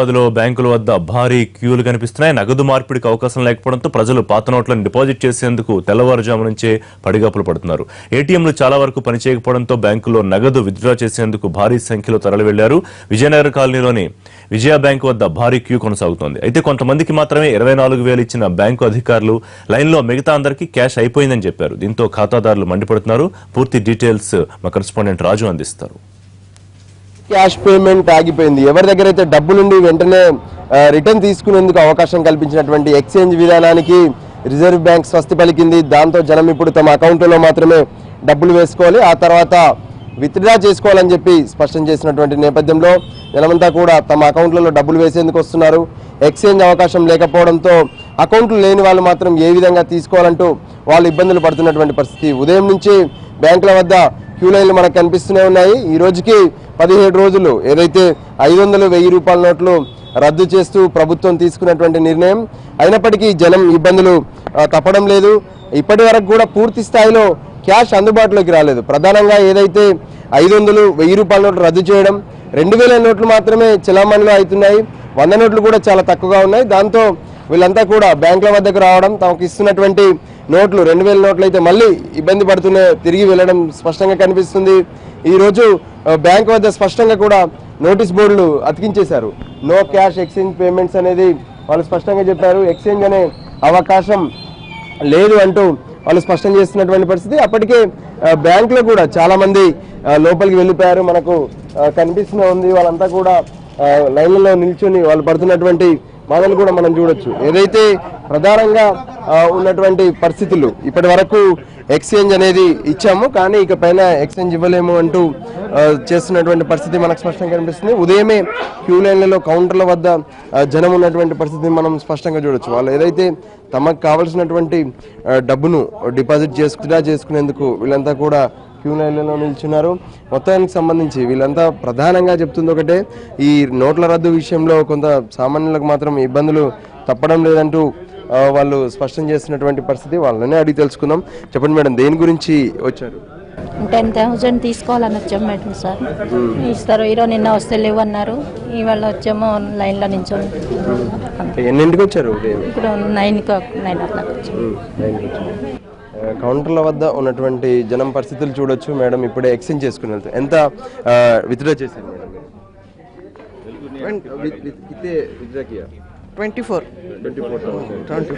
లో బ్యాంకుల వద్ద భారీ క్యూలు కనిపిస్తున్నాయి. నగదు మార్పిడికి అవకాశం లేకపోవడంతో ప్రజలు పాత నోట్లను డిపాజిట్ చేసేందుకు తెల్లవారుజాము నుంచే పడిగాపులు పడుతున్నారు. ఏటీఎంలు చాలా వరకు పనిచేయకపోవడంతో బ్యాంకులో నగదు విత్డ్రా చేసేందుకు భారీ సంఖ్యలో తరలి వెళ్లారు. విజయనగర కాలనీలోని విజయ బ్యాంకు వద్ద భారీ క్యూ కొనసాగుతోంది. అయితే కొంతమందికి మాత్రమే 24,000 ఇచ్చిన బ్యాంకు అధికారులు లైన్లో మిగతా అందరికీ క్యాష్ అయిపోయిందని చెప్పారు. దీంతో ఖాతాదారులు మండిపడుతున్నారు. పూర్తి డీటెయిల్స్ మా కరెస్పాండెంట్ రాజు అందిస్తారు. క్యాష్ పేమెంట్ ఆగిపోయింది. ఎవరి దగ్గర అయితే డబ్బులుండి వెంటనే రిటర్న్ తీసుకునేందుకు అవకాశం కల్పించినటువంటి ఎక్స్చేంజ్ విధానానికి రిజర్వ్ బ్యాంక్ స్వస్తి పలికింది. దాంతో జనం ఇప్పుడు తమ అకౌంట్లో మాత్రమే డబ్బులు వేసుకోవాలి, ఆ తర్వాత విత్డ్రా చేసుకోవాలని చెప్పి స్పష్టం చేసినటువంటి నేపథ్యంలో జనమంతా కూడా తమ అకౌంట్లలో డబ్బులు వేసేందుకు వస్తున్నారు. ఎక్స్చేంజ్ అవకాశం లేకపోవడంతో అకౌంట్లు లేని వాళ్ళు మాత్రం ఏ విధంగా తీసుకోవాలంటూ వాళ్ళు ఇబ్బందులు పడుతున్నటువంటి పరిస్థితి. ఉదయం నుంచి బ్యాంకుల వద్ద క్యూ లైన్లు మనకు కనిపిస్తూనే ఉన్నాయి. ఈ రోజుకి 17 రోజులు ఏదైతే 500, 1000 రూపాయల నోట్లు రద్దు చేస్తూ ప్రభుత్వం తీసుకున్నటువంటి నిర్ణయం అయినప్పటికీ జనం ఇబ్బందులు తప్పడం లేదు. ఇప్పటి వరకు కూడా పూర్తి స్థాయిలో క్యాష్ అందుబాటులోకి రాలేదు. ప్రధానంగా ఏదైతే 500, 1000 రూపాయల నోట్లు రద్దు చేయడం, 2000 నోట్లు మాత్రమే చలామణిలో అవుతున్నాయి. 100 నోట్లు కూడా చాలా తక్కువగా ఉన్నాయి. దాంతో వీళ్ళంతా కూడా బ్యాంకుల వద్దకు రావడం, తమకు ఇస్తున్నటువంటి నోట్లు 2000 నోట్లు అయితే మళ్ళీ ఇబ్బంది పడుతూనే తిరిగి వెళ్ళడం స్పష్టంగా కనిపిస్తుంది. ఈరోజు బ్యాంక్ వద్ద స్పష్టంగా కూడా నోటీస్ బోర్డులు అతికించేశారు. నో క్యాష్ ఎక్స్చేంజ్ పేమెంట్స్ అనేది వాళ్ళు స్పష్టంగా చెప్పారు. ఎక్స్చేంజ్ అనే అవకాశం లేదు అంటూ వాళ్ళు స్పష్టం చేస్తున్నటువంటి పరిస్థితి. అప్పటికే బ్యాంకులో కూడా చాలా మంది లోపలికి వెళ్ళిపోయారు. మనకు కనిపిస్తూనే ఉంది. వాళ్ళంతా కూడా లైన్లలో నిల్చొని వాళ్ళు పడుతున్నటువంటి బాధలు కూడా మనం చూడొచ్చు. ఏదైతే ప్రధానంగా ఉన్నటువంటి పరిస్థితులు ఇప్పటి వరకు ఎక్స్చేంజ్ అనేది ఇచ్చాము, కానీ ఇక పైన ఎక్స్చేంజ్ ఇవ్వలేము అంటూ చేస్తున్నటువంటి పరిస్థితి మనకు స్పష్టంగా కనిపిస్తుంది. ఉదయమే క్యూ లైన్లలో కౌంటర్ల వద్ద జనం ఉన్నటువంటి పరిస్థితిని మనం స్పష్టంగా చూడొచ్చు. వాళ్ళు ఏదైతే తమకు కావలసినటువంటి డబ్బును డిపాజిట్ చేసుకునేందుకు వీళ్ళంతా కూడా క్యూ లైన్లలో నిల్చున్నారు. మొత్తానికి సంబంధించి వీళ్ళంతా ప్రధానంగా చెప్తుంది ఒకటే, ఈ నోట్ల రద్దు విషయంలో కొంత సామాన్యులకు మాత్రం ఇబ్బందులు తప్పడం లేదంటూ వాళ్ళు స్పష్టం చేస్తున్నటువంటి పరిస్థితి. వాళ్ళనే అడిగి తెలుసుకుందాం. చెప్పండి మేడం, దేని గురించి వచ్చారు? 10,000 తీసుకోవాలని వచ్చాము మేడం. సార్ ఇస్తారు, ఈరోజు నిన్న వస్తే లేవన్నారు. ఇవాళ వచ్చాము లైన్లో నించోండి. ఎన్నింటికి వచ్చారు? ఇప్పుడు 9 o'clock వచ్చాము. కౌంటర్ల వద్ద ఉన్నటువంటి జనం పరిస్థితులు చూడొచ్చు. మేడం ఇప్పుడే ఎక్స్చేంజ్ చేసుకుని వెళ్తారు. ఎంత విత్డ్రా చేశారు మేడం? 24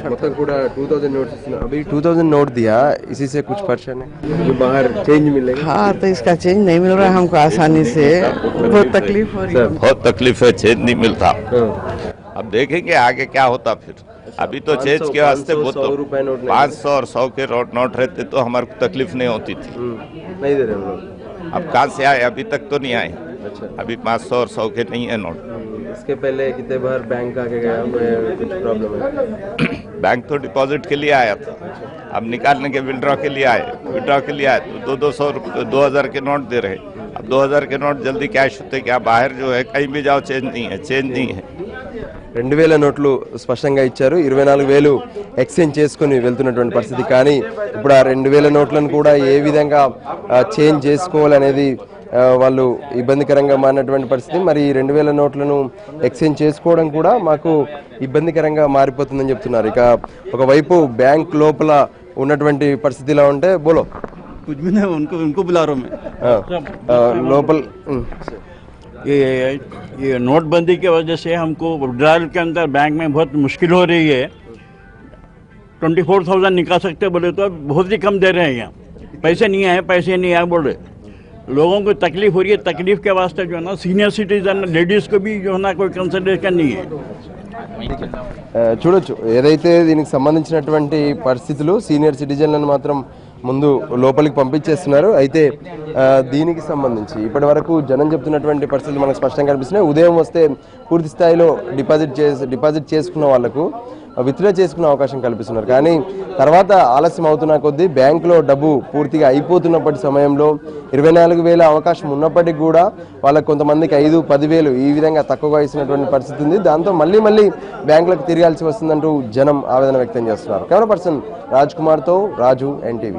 मतलब पूरा 2000 नोट अभी 2000 नोट दिया, इसी से कुछ परेशान है जो बाहर चेंज मिलेगा? हाँ, तो इसका चेंज नहीं मिल रहा है हमको आसानी से, बहुत तकलीफ हो रही है। बहुत तकलीफ है, चेंज नहीं मिलता। अब देखेंगे आगे क्या होता फिर। अभी तो चेंज के वास्ते बहुत 500 और 100 के नोट रहते तो हमारे को तकलीफ नहीं होती थी। नहीं दे रहे हम लोग। अब कहाँ से आए? अभी तक तो नहीं आए। अच्छा, अभी 500 और 100 के नहीं है नोट। इसके पहले कितने बार बैंक आके गया, कुछ प्रॉब्लम है? बैंक तो डिपॉजिट के लिए आया था, अब निकालने के विड्रॉ के लिए आए। विड्रॉ के लिए आए तो 200 के नोट दे रहे। अब 2000 के नोट जल्दी कैश होते क्या? बाहर जो है कहीं भी जाओ चेंज नहीं है, चेंज नहीं है। 2000 నోట్లు స్పష్టంగా ఇచ్చారు. 24,000 ఎక్స్చేంజ్ చేసుకుని వెళ్తున్నటువంటి పరిస్థితి. కానీ ఇప్పుడు ఆ 2000 నోట్లను కూడా ఏ విధంగా చేంజ్ చేసుకోవాలనేది వాళ్ళు ఇబ్బందికరంగా మారినటువంటి పరిస్థితి. మరి 2000 నోట్లను ఎక్స్చేంజ్ చేసుకోవడం కూడా మాకు ఇబ్బందికరంగా మారిపోతుందని చెప్తున్నారు. ఇక ఒకవైపు బ్యాంక్ లోపల ఉన్నటువంటి పరిస్థితి ఇలా ఉంటే బోలో లోపల ये नोटबंदी की वजह से हमको विड्रॉल के अंदर बैंक में बहुत मुश्किल हो रही है। 24,000 निकाल सकते बोले तो बहुत ही कम दे रहे हैं। यहाँ पैसे नहीं आए बोल रहे। लोगों को तकलीफ हो रही है। तकलीफ के वास्ते जो है ना सीनियर सिटीजन लेडीज़ को भी जो है ना कोई कंसिडरेशन नहीं है। చూడొచ్చు ఏదైతే దీనికి సంబంధించినటువంటి పరిస్థితులు సీనియర్ సిటిజన్లను మాత్రం ముందు లోపలికి పంపించేస్తున్నారు. అయితే దీనికి సంబంధించి ఇప్పటి వరకు జనం చెప్తున్నటువంటి పరిస్థితులు మనకు స్పష్టంగా కనిపిస్తున్నాయి. ఉదయం వస్తే పూర్తి స్థాయిలో డిపాజిట్ చేసుకున్న వాళ్లకు విత్డ్రా చేసుకునే అవకాశం కల్పిస్తున్నారు. కానీ తర్వాత ఆలస్యం అవుతున్న కొద్దీ బ్యాంకులో డబ్బు పూర్తిగా అయిపోతున్నప్పటి సమయంలో 24,000 అవకాశం ఉన్నప్పటికీ కూడా వాళ్ళకి కొంతమందికి 5,000, 10,000 ఈ విధంగా తక్కువగా ఇస్తున్నటువంటి పరిస్థితి ఉంది. దాంతో మళ్ళీ బ్యాంకులకు తిరగాల్సి వస్తుందంటూ జనం ఆవేదన వ్యక్తం చేస్తున్నారు. కెమెరా పర్సన్ రాజ్ కుమార్తో రాజు, NTV.